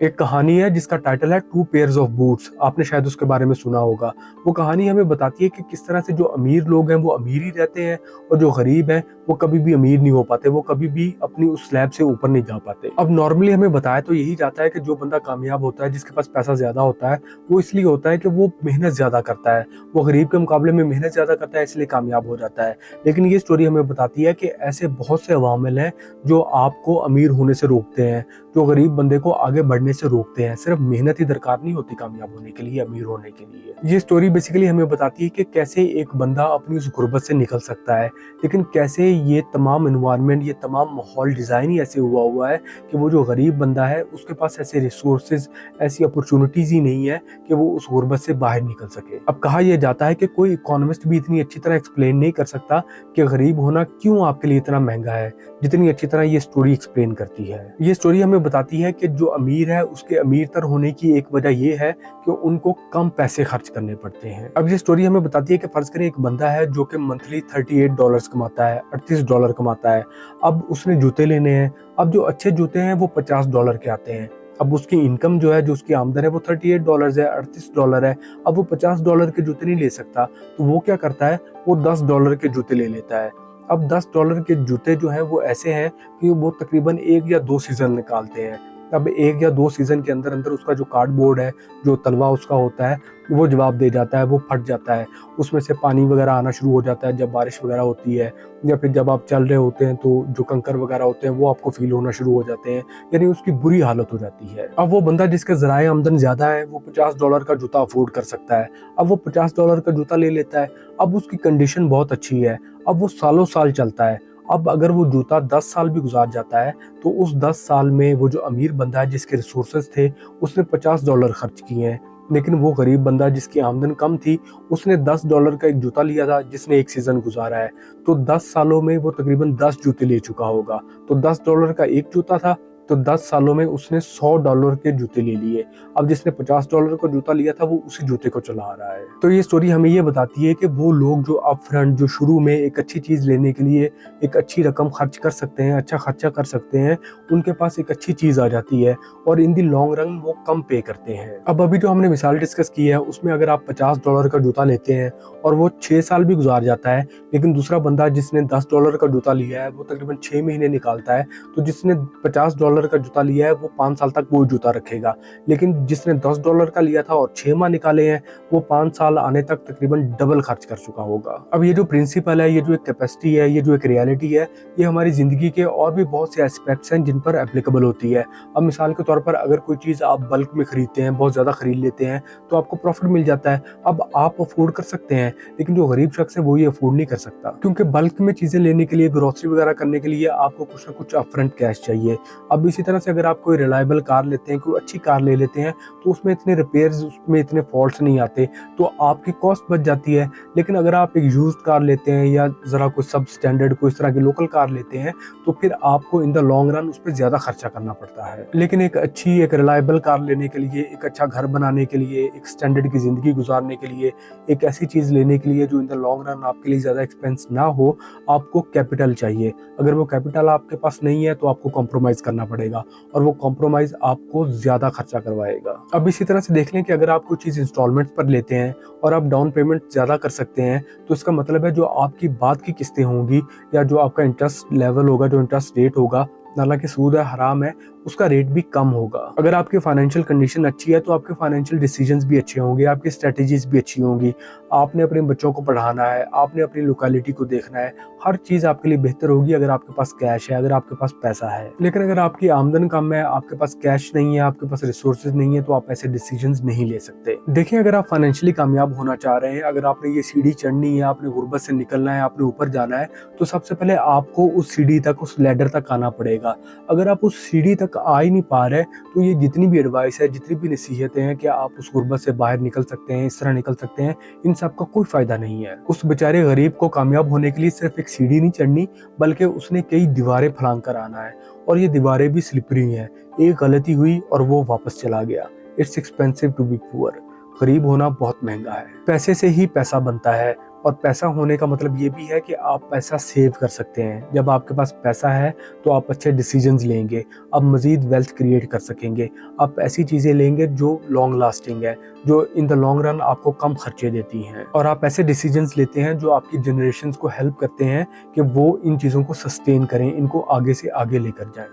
एक कहानी है जिसका टाइटल है टू पेयर्स ऑफ बूट्स। आपने शायद उसके बारे में सुना होगा। वो कहानी हमें बताती है कि किस तरह से जो अमीर लोग हैं वो अमीर ही रहते हैं और जो गरीब हैं वो कभी भी अमीर नहीं हो पाते, वो कभी भी अपनी उस स्लैब से ऊपर नहीं जा पाते। अब नॉर्मली हमें बताया तो यही जाता है कि जो बंदा कामयाब होता है, जिसके पास पैसा ज्यादा होता है, वो इसलिए होता है कि वो मेहनत ज्यादा करता है, वो गरीब के मुकाबले में मेहनत ज्यादा करता है, इसलिए कामयाब हो जाता है। लेकिन ये स्टोरी हमें बताती है कि ऐसे बहुत से अवामिल हैं जो आपको अमीर होने से रोकते हैं, जो गरीब बंदे को आगे बढ़ने से रोकते हैं। सिर्फ मेहनत ही दरकार नहीं होती कामयाब होने के लिए, अमीर होने के लिए। ये स्टोरी बेसिकली हमें बताती है कि कैसे एक बंदा अपनी उस गुर्बत से निकल सकता है, लेकिन कैसे ये तमाम एनवायरनमेंट, ये तमाम माहौल डिजाइन ही ऐसे हुआ है कि वो जो गरीब बंदा है उसके पास ऐसे रिसोर्सेज, ऐसी अपॉर्चुनिटीज ही नहीं है कि वो उस गुर्बत से बाहर निकल सके। अब कहा यह जाता है कि कोई इकोनॉमिस्ट भी इतनी अच्छी तरह एक्सप्लेन नहीं कर सकता कि गरीब होना क्यों आपके लिए इतना महंगा है, जितनी अच्छी तरह ये स्टोरी एक्सप्लेन करती है। ये स्टोरी हमें बताती है कि जो अमीर है उसके अमीर तर होने की एक वजह यह है कि उनको कम पैसे खर्च करने पड़ते हैं। अब ये स्टोरी हमें बताती है कि फर्ज करें एक बंदा है जो कि मंथली $38 कमाता है, $38 कमाता है। अब उसने जूते लेने हैं। अब जो अच्छे जूते हैं वो $50 के आते हैं। अब उसकी इनकम जो है, जो उसकी आमदन है वो $38 है, $38 है। अब वो $50 के जूते नहीं ले सकता, तो वो क्या करता है, वो $10 के जूते ले लेता है। अब $10 के जूते जो हैं वो ऐसे हैं कि वो तकरीबन 1 या 2 सीजन निकालते हैं। अब 1 या 2 सीजन के अंदर अंदर उसका जो कार्डबोर्ड है, जो तलवा उसका होता है, वो जवाब दे जाता है, वो फट जाता है। उसमें से पानी वगैरह आना शुरू हो जाता है जब बारिश वगैरह होती है, या फिर जब आप चल रहे होते हैं तो जो कंकर वगैरह होते हैं वो आपको फील होना शुरू हो जाते हैं। यानी उसकी बुरी हालत हो जाती है। अब वो बंदा जिसके ज़राए आमदन ज़्यादा है वो $50 का जूता अफोर्ड कर सकता है। अब वो $50 का जूता ले लेता है। अब उसकी कंडीशन बहुत अच्छी है। अब वो सालों साल चलता है। अब अगर वो जूता 10 साल भी गुजार जाता है तो उस 10 साल में वो जो अमीर बंदा है जिसके रिसोर्सेज थे उसने $50 खर्च किए हैं, लेकिन वो गरीब बंदा जिसकी आमदन कम थी उसने $10 का एक जूता लिया था जिसने एक सीजन गुजारा है। तो 10 सालों में वो तकरीबन 10 जूते ले चुका होगा। तो $10 का एक जूता था, तो 10 सालों में उसने $100 के जूते ले लिए। अब जिसने $50 का जूता लिया था वो उसी जूते को चला रहा है। तो ये स्टोरी हमें ये बताती है कि वो लोग जो अप फ्रंट, जो शुरू में एक अच्छी चीज लेने के लिए एक अच्छी रकम खर्च कर सकते हैं, अच्छा खर्चा कर सकते हैं, उनके पास एक अच्छी चीज आ जाती है और इन दी लॉन्ग रन वो कम पे करते हैं। अब अभी जो हमने मिसाल डिस्कस की है उसमें अगर आप $50 का जूता लेते हैं और वो 6 साल भी गुजार जाता है, लेकिन दूसरा बंदा जिसने $10 का जूता लिया है वो तकरीबन 6 महीने निकालता है, तो जिसने $50 का जूता लिया है वो 5 साल तक वो जूता रखेगा। लेकिन जिसने $10 का लिया था और 6 माह निकाले हैं वो 5 साल आने तक तकरीबन डबल खर्च कर चुका होगा। अब ये जो प्रिंसिपल है, ये जो एक कैपेसिटी है, ये जो एक रियलिटी है, ये हमारी जिंदगी के और भी बहुत से एस्पेक्ट्स हैं जिन पर एप्लीकेबल होती है। अब मिसाल के तौर पर अगर कोई चीज़ आप बल्क में खरीदते हैं, बहुत ज़्यादा खरीद लेते हैं, तो आपको प्रॉफिट मिल जाता है। अब आप अफोर्ड कर सकते हैं, लेकिन जो गरीब शख्स है वो ये अफोर्ड नहीं कर सकता, क्योंकि बल्क में चीज़ें लेने के लिए, ग्रोसरी वगैरह करने के लिए आपको कुछ ना कुछ अपफ्रंट कैश चाहिए। अब इसी तरह से अगर आप कोई रिलायबल कार लेते हैं, कोई अच्छी कार ले लेते हैं, तो उसमें इतने रिपेयर्स, उसमें इतने फॉल्ट्स नहीं आते, तो आपकी कॉस्ट बच जाती है। लेकिन अगर आप एक यूज्ड कार लेते हैं या ज़रा कोई सब स्टैंडर्ड कोई इस तरह की लोकल कार लेते हैं, तो फिर आपको इन द लॉन्ग रन उस पर ज़्यादा खर्चा करना पड़ता है। लेकिन एक अच्छी, एक रिलायबल कार लेने के लिए, एक अच्छा घर बनाने के लिए, एक स्टैंडर्ड की ज़िंदगी गुजारने के लिए, एक ऐसी चीज़ लेने के लिए जो इन द लॉन्ग रन आपके लिए ज़्यादा एक्सपेंस ना हो, आपको कैपिटल चाहिए। अगर वो कैपिटल आपके पास नहीं है तो आपको कॉम्प्रोमाइज़ करना पड़ेगा, और वो कॉम्प्रोमाइज़ आपको ज़्यादा खर्चा करवाएगा। अब इसी तरह से देख लें कि अगर आप कोई चीज़ इंस्टॉलमेंट्स पर लेते हैं और आप डाउन पेमेंट ज़्यादा कर सकते हैं, तो इसका मतलब है जो आपकी बाद की किस्तें होंगी या जो आपका इंटरेस्ट लेवल होगा, जो इंटरेस्ट रेट होगा, हालांकि सूद है, हराम है, उसका रेट भी कम होगा। अगर आपकी फाइनेंशियल कंडीशन अच्छी है तो आपके फाइनेंशियल डिसीजंस भी अच्छे होंगे, आपकी स्ट्रेटजीज भी अच्छी होंगी। आपने अपने बच्चों को पढ़ाना है, आपने अपनी लोकेलिटी को देखना है, हर चीज़ आपके लिए बेहतर होगी अगर आपके पास कैश है, अगर आपके पास पैसा है। लेकिन अगर आपकी आमदन कम है, आपके पास कैश नहीं है, आपके पास रिसोर्सेज नहीं है, तो आप ऐसे डिसीजंस नहीं ले सकते। देखिए, अगर आप फाइनेंशियली कामयाब होना चाह रहे हैं, अगर आपने ये सीढ़ी चढ़नी है, आपने गुर्बत से निकलना है, आपने ऊपर जाना है, तो सबसे पहले आपको उस सीढ़ी तक, उस लैडर तक आना पड़ेगा। अगर आप उस सीढ़ी तक आ ही नहीं पा रहे, तो ये जितनी भी एडवाइस है, जितनी भी नसीहतें हैं कि आप उस गुर्बत से बाहर निकल सकते हैं, इस तरह निकल सकते हैं, इन सब का कोई फायदा नहीं है। उस बेचारे गरीब को कामयाब होने के लिए सिर्फ एक सीढ़ी नहीं चढ़नी, बल्कि उसने कई दीवारें फलांग कर आना है, और ये दीवारें भी स्लिपरी हैं। एक गलती हुई और वो वापस चला गया। It's expensive to be poor. गरीब होना बहुत महंगा है। पैसे से ही पैसा बनता है, और पैसा होने का मतलब ये भी है कि आप पैसा सेव कर सकते हैं। जब आपके पास पैसा है तो आप अच्छे डिसीजंस लेंगे, आप मज़ीद वेल्थ क्रिएट कर सकेंगे, आप ऐसी चीज़ें लेंगे जो लॉन्ग लास्टिंग है, जो इन द लॉन्ग रन आपको कम खर्चे देती हैं, और आप ऐसे डिसीजंस लेते हैं जो आपकी जनरेशंस को हेल्प करते हैं कि वो इन चीज़ों को सस्टेन करें, इनको आगे से आगे लेकर जाएँ।